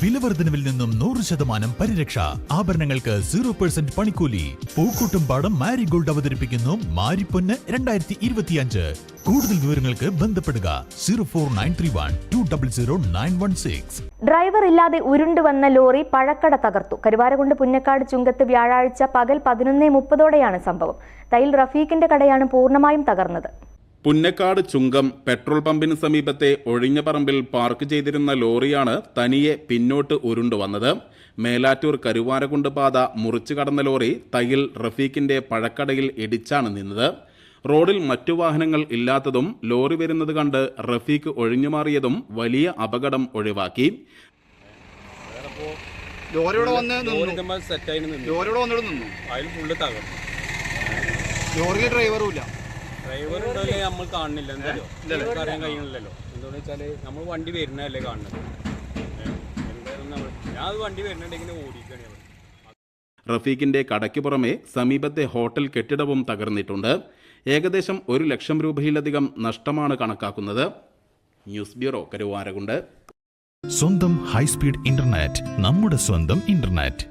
വിലവർദ്ധനവിൽ നിന്നും 100% പരിരക്ഷ. ആഭരണങ്ങൾക്ക് 0% പണിക്കൂലി. പൂക്കൂട്ടുംപാടം മാരിഗോൾഡ് അവതരിപ്പിക്കുന്നു മാരിപ്പൊന്ന് 2025. കൂടുതൽ വിവരങ്ങൾക്ക് ബന്ധപ്പെടുക 04931200916. ഡ്രൈവർ ഇല്ലാതെ ഉരുണ്ടുവന്ന ലോറി പഴക്കട തകർത്തു. കരുവാരകുണ്ട് പുന്നക്കാട് ചുങ്കത്ത് വ്യാഴാഴ്ച പകൽ 11:30 സംഭവം. തയ്യിൽ റഫീഖിന്റെ കടയാണ് പൂർണ്ണമായും തകർന്നത്. പുന്നക്കാട് ചുങ്കം പെട്രോൾ പമ്പിന് സമീപത്തെ ഒഴിഞ്ഞ പറമ്പിൽ പാർക്ക് ചെയ്തിരുന്ന ലോറിയാണ് തനിയെ പിന്നോട്ട് ഉരുണ്ടുവന്നത്. മേലാറ്റൂർ കരുവാരകുണ്ട് പാത മുറിച്ചു കടന്ന ലോറി തയ്യിൽ റഫീഖിന്റെ പഴക്കടയിൽ ഇടിച്ചാണ് നിന്നത്. റോഡിൽ മറ്റു വാഹനങ്ങൾ ഇല്ലാത്തതും ലോറി വരുന്നത് കണ്ട് റഫീഖ് ഒഴിഞ്ഞുമാറിയതും വലിയ അപകടം ഒഴിവാക്കി. ഡ്രൈവറുണ്ടല്ലേ നമ്മൾ കാണുന്നില്ല, എന്തായാലും അറിയാൻ കഴിയുന്നില്ലല്ലോ. എന്താണെന്ന് വെച്ചാൽ നമ്മൾ വണ്ടി വരുന്നതല്ലേ കാണുന്നത്. ഞാൻ വണ്ടി വരുന്നുണ്ടെങ്കിൽ ഓടിക്കണേ. റഫീഖിന്റെ കടയ്ക്ക് പുറമെ സമീപത്തെ ഹോട്ടൽ കെട്ടിടവും തകർന്നിട്ടുണ്ട്. ഏകദേശം 1 ലക്ഷം രൂപയിലധികം നഷ്ടമാണ് കണക്കാക്കുന്നത്. News bureau, Karuvarakundu. സ്വന്തം ഹൈസ്പീഡ് ഇന്റർനെറ്റ്, നമ്മുടെ സ്വന്തം ഇന്റർനെറ്റ്.